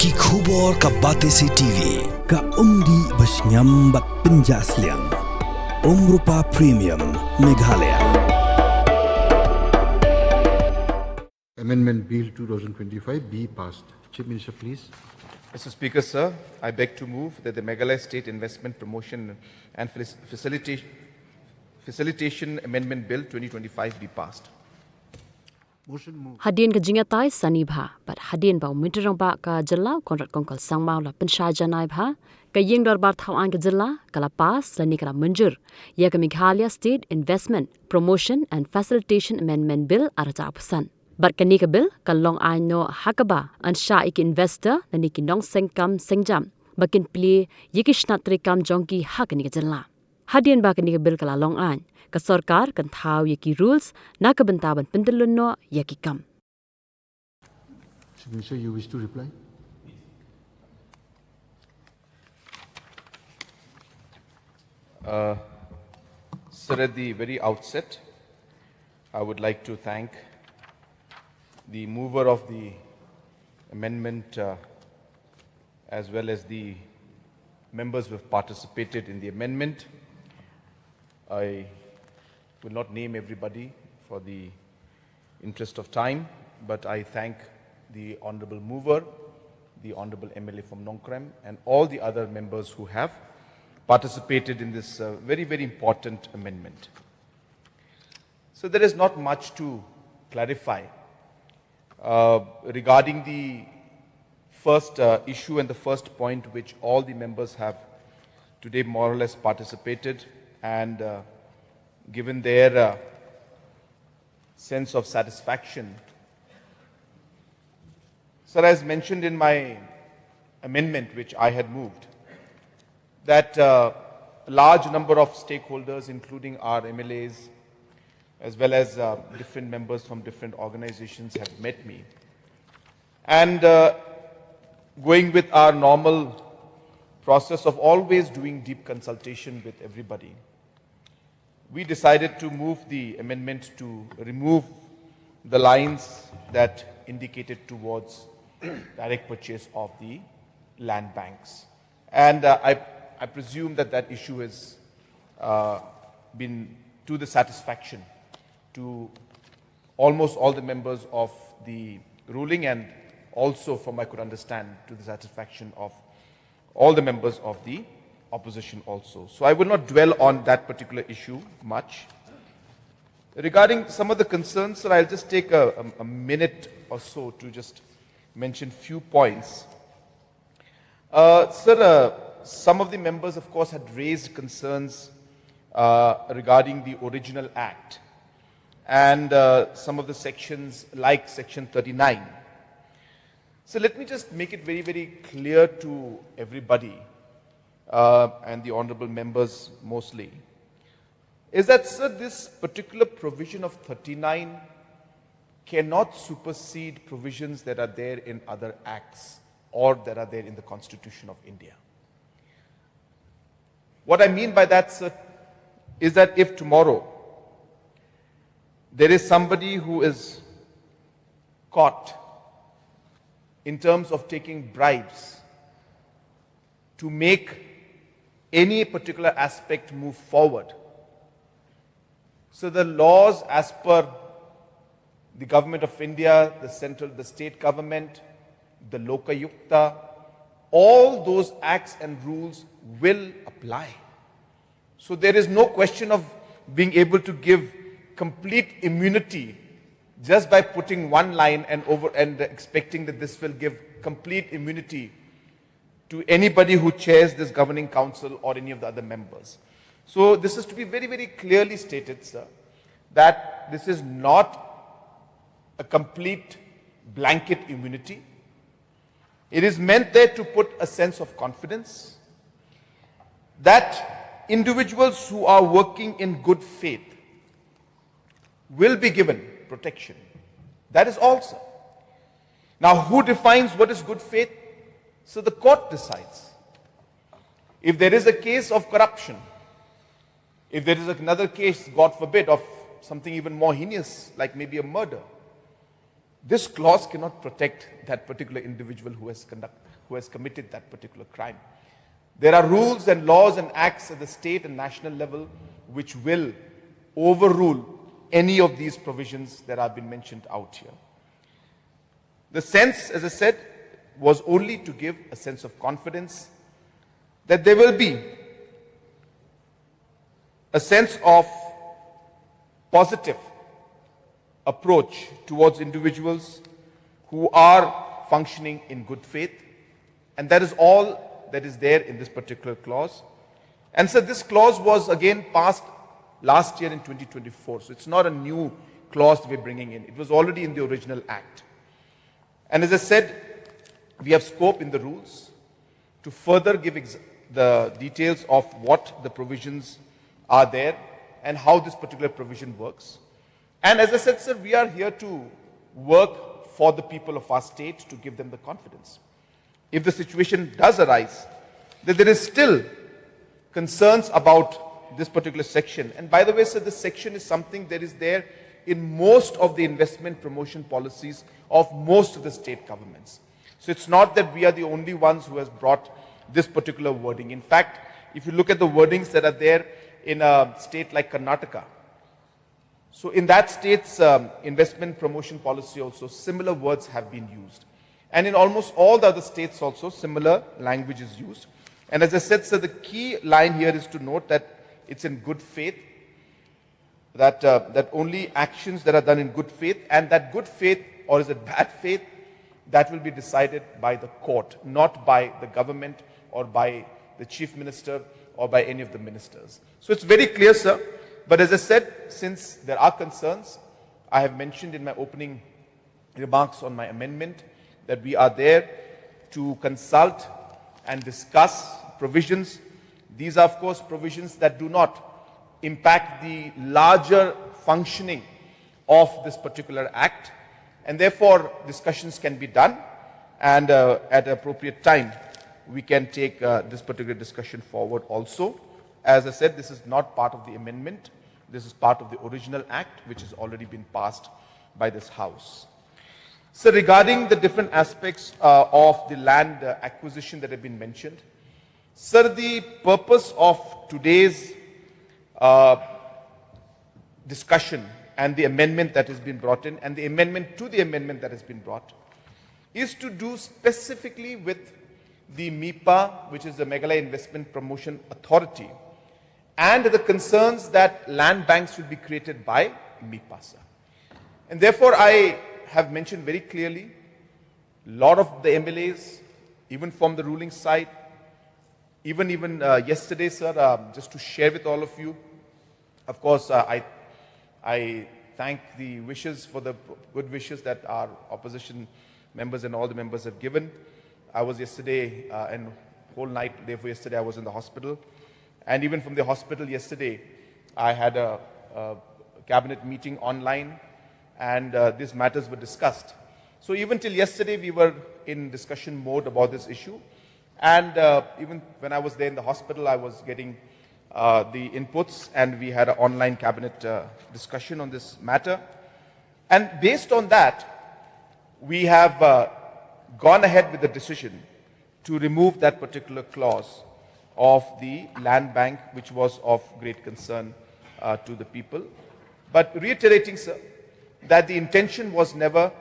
Ki khubor ka Batesi TV ka umdi basnyam bat penjaslian Rupa Premium Meghalaya. Amendment Bill 2025 be passed. Chief Minister, please. Mr. Speaker, sir, I beg to move that the Meghalaya State Investment Promotion and Facilitation Amendment Bill 2025 be passed. Motion moved. Hadien ka jingatai sani bha, but Hadien ba Mynjur ba ka jalla Conrad kongkal sangmau la Jingpynshai janai bha, ka Ïingdorbar thawang ka jalla kala pass la nikala Mynjur, ya ka Meghalaya State Investment Promotion and Facilitation Amendment Bill arata pusan. But kanika bill kalong no hakaba an sha ik investor na niki nong sengkam sengjam bakin pli yikishnatri kam jongki hakani jalla. Hadien ba kanika bill kala long an ka sarkar kan thaw yaki rules na ka bantaban pindelunno yaki kam. Chief Minister, you wish to reply? Sir, at the very outset, I would like to thank the mover of the amendment as well as the members who have participated in the amendment. I will not name everybody for the interest of time, but I thank the Honourable Mover, the Honourable MLA from Nongkrem, and all the other members who have participated in this very, very important amendment. So there is not much to clarify regarding the first issue and the first point which all the members have today more or less participated and given their sense of satisfaction. Sir, as mentioned in my amendment which I had moved, that a large number of stakeholders including our MLAs as well as different members from different organizations have met me. And going with our normal process of always doing deep consultation with everybody, we decided to move the amendment to remove the lines that indicated towards direct purchase of the land banks. And I presume that that issue has been to the satisfaction to almost all the members of the ruling and also, from I could understand, to the satisfaction of all the members of the opposition also. So I will not dwell on that particular issue much. Regarding some of the concerns, sir, I'll just take a minute or so to just mention few points. Sir, some of the members, of course, had raised concerns regarding the original act and some of the sections like section 39. So let me just make it very, very clear to everybody and the honorable members mostly, is that, sir, this particular provision of 39 cannot supersede provisions that are there in other acts or that are there in the Constitution of India. What I mean by that, sir, is that if tomorrow there is somebody who is caught in terms of taking bribes to make any particular aspect move forward, so the laws as per the government of India, the state government, the Lokayukta, all those acts and rules will apply. So there is no question of being able to give complete immunity just by putting one line and expecting that this will give complete immunity to anybody who chairs this governing council or any of the other members. So this is to be very, very clearly stated, sir, that this is not a complete blanket immunity. It is meant there to put a sense of confidence that individuals who are working in good faith will be given protection. That is all, sir. Now, who defines what is good faith? So the court decides. If there is a case of corruption, if there is another case, God forbid, of something even more heinous, like maybe a murder, this clause cannot protect that particular individual who has committed that particular crime. There are rules and laws and acts at the state and national level which will overrule any of these provisions that have been mentioned out here. The sense, as I said, was only to give a sense of confidence that there will be a sense of positive approach towards individuals who are functioning in good faith, and that is all that is there in this particular clause. And so this clause was again passed last year in 2024, so it's not a new clause we're bringing in. It was already in the original act. And as I said, we have scope in the rules to further give the details of what the provisions are there and how this particular provision works. And as I said, sir, we are here to work for the people of our state to give them the confidence. If the situation does arise, that there is still concerns about this particular section. And by the way, sir, this section is something that is there in most of the investment promotion policies of most of the state governments. So it's not that we are the only ones who has brought this particular wording. In fact, if you look at the wordings that are there in a state like Karnataka, so in that state's investment promotion policy also, similar words have been used. And in almost all the other states also, similar language is used. And as I said, sir, the key line here is to note that it's in good faith, that only actions that are done in good faith, and that good faith, or is it bad faith, that will be decided by the court, not by the government or by the chief minister or by any of the ministers. So it's very clear, sir. But as I said, since there are concerns, I have mentioned in my opening remarks on my amendment that we are there to consult and discuss provisions. These are, of course, provisions that do not impact the larger functioning of this particular act, and therefore discussions can be done, and at an appropriate time we can take this particular discussion forward also. As I said, this is not part of the amendment. This is part of the original act which has already been passed by this House. So regarding the different aspects of the land acquisition that have been mentioned, sir, the purpose of today's discussion and the amendment that has been brought in, and the amendment to the amendment that has been brought, is to do specifically with the MIPA, which is the Meghalaya Investment Promotion Authority, and the concerns that land banks will be created by MIPA, sir. And therefore, I have mentioned very clearly, a lot of the MLAs, even from the ruling side, even yesterday, sir, just to share with all of you, of course, I thank the wishes for the good wishes that our opposition members and all the members have given. I was yesterday, and whole night, day for yesterday, I was in the hospital. And even from the hospital yesterday, I had a cabinet meeting online, and these matters were discussed. So even till yesterday, we were in discussion mode about this issue. And even when I was there in the hospital, I was getting the inputs, and we had an online cabinet discussion on this matter. And based on that, we have gone ahead with the decision to remove that particular clause of the land bank, which was of great concern to the people. But reiterating, sir, that the intention was never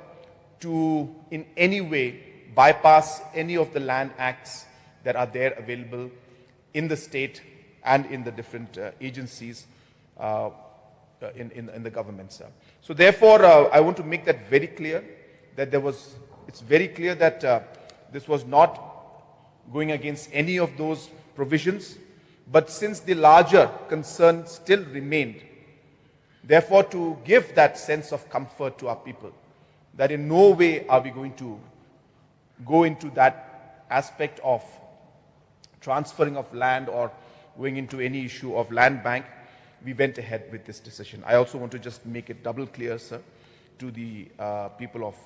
to in any way bypass any of the land acts that are there available in the state and in the different agencies in the government, sir. So therefore, I want to make that very clear, that it's very clear that this was not going against any of those provisions, but since the larger concern still remained, therefore to give that sense of comfort to our people, that in no way are we going to go into that aspect of transferring of land or going into any issue of land bank, we went ahead with this decision. I also want to just make it double clear, sir, to the people of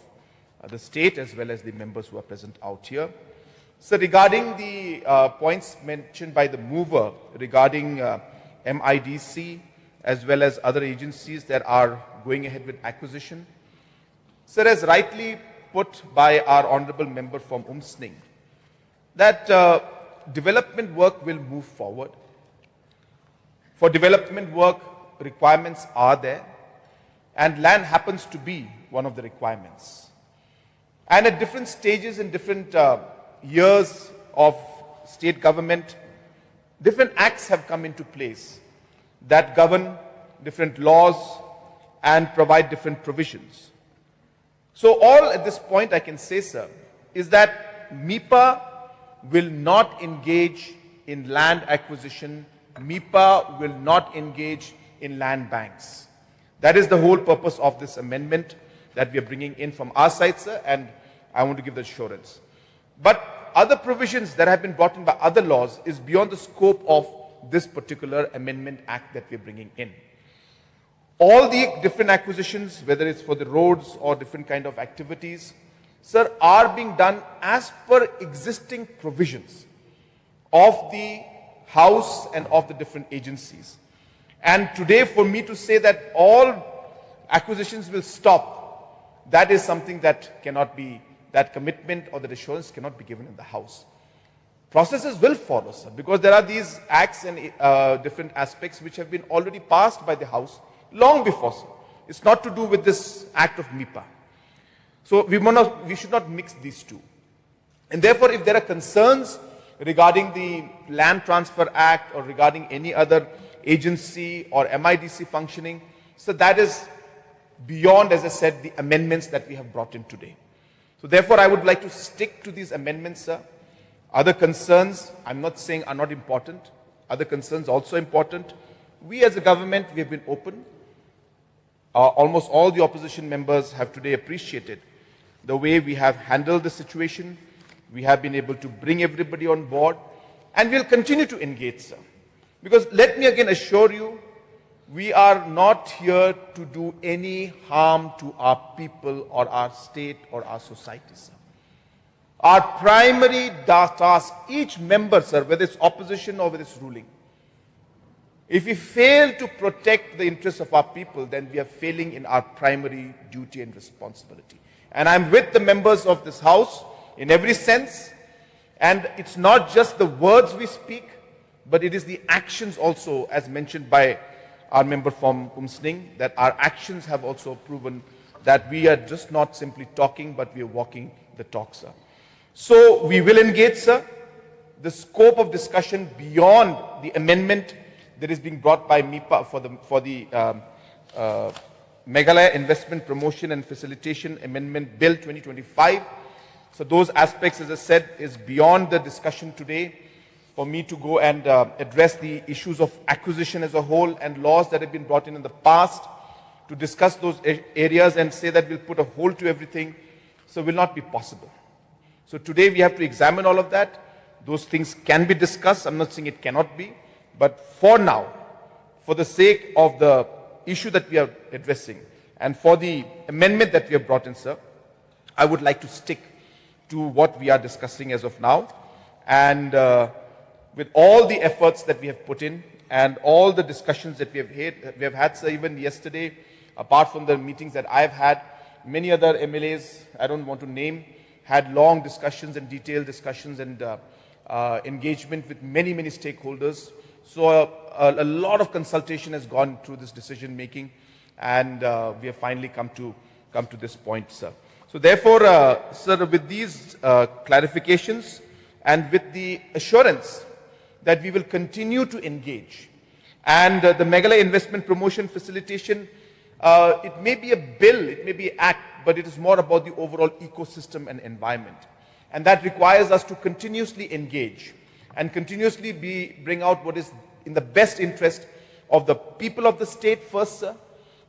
the state as well as the members who are present out here. So regarding the points mentioned by the mover regarding MIDC as well as other agencies that are going ahead with acquisition, Sir, as rightly put by our honorable member from Umsning, that development work will move forward. For development work, requirements are there, and land happens to be one of the requirements. And at different stages in different years of state government, different acts have come into place that govern different laws and provide different provisions. So all at this point I can say, sir, is that MIPA will not engage in land acquisition. MIPA will not engage in land banks. That is the whole purpose of this amendment that we are bringing in from our side, sir, and I want to give the assurance. But other provisions that have been brought in by other laws is beyond the scope of this particular amendment act that we are bringing in. All the different acquisitions, whether it's for the roads or different kind of activities, sir, are being done as per existing provisions of the House and of the different agencies. And today, for me to say that all acquisitions will stop, that is something that cannot be, that commitment or that assurance cannot be given in the House. Processes will follow, sir, because there are these acts and different aspects which have been already passed by the House long before, sir. It's not to do with this act of MIPA. So we should not mix these two. And therefore, if there are concerns regarding the Land Transfer Act or regarding any other agency or MIDC functioning, so that is beyond, as I said, the amendments that we have brought in today. So therefore, I would like to stick to these amendments, sir. Other concerns, I'm not saying are not important. Other concerns also important. We as a government, we have been open. Almost all the opposition members have today appreciated the way we have handled the situation. We have been able to bring everybody on board, and we'll continue to engage, sir. Because let me again assure you, we are not here to do any harm to our people or our state or our society, sir. Our primary task, each member, sir, whether it's opposition or whether it's ruling, if we fail to protect the interests of our people, then we are failing in our primary duty and responsibility. And I'm with the members of this House in every sense. And it's not just the words we speak, but it is the actions also, as mentioned by our member from Umsning, that our actions have also proven that we are just not simply talking, but we are walking the talk, sir. So we will engage, sir. The scope of discussion beyond the amendment that is being brought by MIPA for the Meghalaya Investment Promotion and Facilitation Amendment Bill 2025. So those aspects, as I said, is beyond the discussion today for me to go and address the issues of acquisition as a whole and laws that have been brought in the past, to discuss those areas and say that we'll put a hold to everything. So will not be possible. So today we have to examine all of that. Those things can be discussed. I'm not saying it cannot be. But for now, for the sake of the issue that we are addressing and for the amendment that we have brought in, sir, I would like to stick to what we are discussing as of now. And with all the efforts that we have put in and all the discussions that we have had, sir, even yesterday, apart from the meetings that I have had, many other MLAs, I don't want to name, had long discussions and detailed discussions and engagement with many, many stakeholders. So a lot of consultation has gone through this decision making, and we have finally come to this point, sir. So therefore, sir, with these clarifications and with the assurance that we will continue to engage, and the Meghalaya Investment Promotion Facilitation, it may be a bill, it may be an act, but it is more about the overall ecosystem and environment. And that requires us to continuously engage and continuously bring out what is in the best interest of the people of the state first, sir,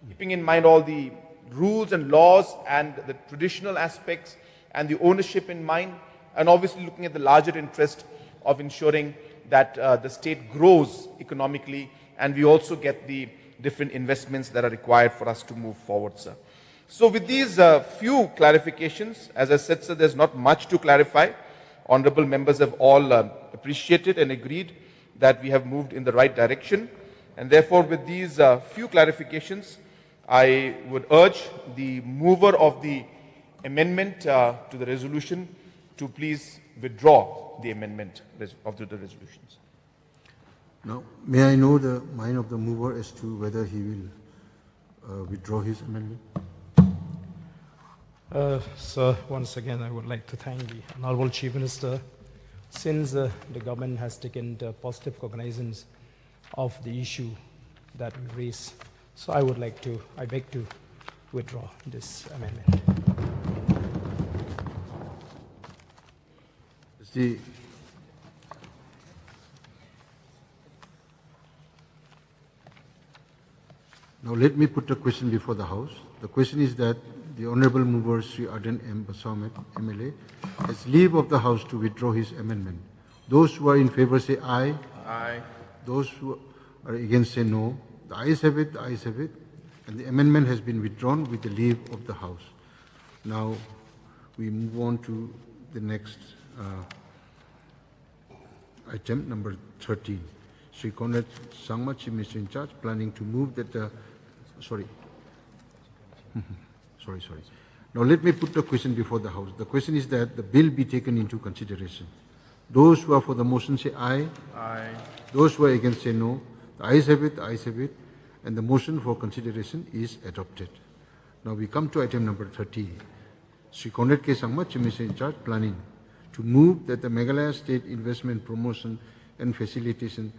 keeping in mind all the rules and laws and the traditional aspects and the ownership in mind, and obviously looking at the larger interest of ensuring that the state grows economically and we also get the different investments that are required for us to move forward, sir. So with these few clarifications, as I said, sir, there's not much to clarify. Honorable members have all appreciated and agreed that we have moved in the right direction. And therefore, with these few clarifications, I would urge the mover of the amendment to the resolution to please withdraw the amendment of the resolutions. Now, may I know the mind of the mover as to whether he will withdraw his amendment? Sir, once again, I would like to thank the Honorable Chief Minister. Since the government has taken positive cognizance of the issue that we raised, so I beg to withdraw this amendment. Now let me put a question before the House. The question is that the Honourable Mover Sri Hadien M. Basamet, MLA, has leave of the House to withdraw his amendment. Those who are in favour say aye. Aye. Those who are against say no. The ayes have it, the ayes have it. And the amendment has been withdrawn with the leave of the House. Now we move on to the next item, number 13. Sri Conrad Sangma, Chief Minister in charge, planning to move that the... Sorry. Sorry. Now let me put the question before the House. The question is that the bill be taken into consideration. Those who are for the motion say aye. Aye. Those who are against say no. The ayes have it, the ayes have it. And the motion for consideration is adopted. Now we come to item number 13. Sri Conrad K. Sangma, Chief Minister in charge, planning to move that the Meghalaya State Investment Promotion and Facilitation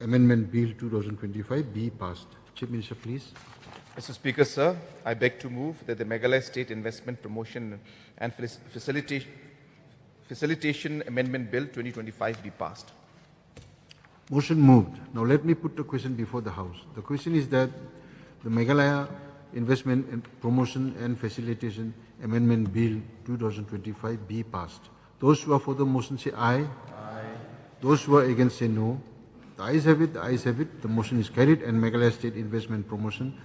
Amendment Bill 2025 be passed. Chief Minister, please. Mr. Speaker, sir, I beg to move that the Meghalaya State Investment Promotion and Facilitation Amendment Bill 2025 be passed. Motion moved. Now let me put the question before the House. The question is that the Meghalaya Investment and Promotion and Facilitation Amendment Bill 2025 be passed. Those who are for the motion say aye. Aye. Those who are against say no. The ayes have it, the ayes have it. The motion is carried and Meghalaya State Investment Promotion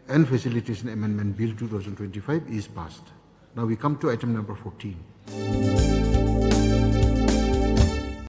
and Facilitation Amendment Bill 2025 is passed. Now we come to item number 14.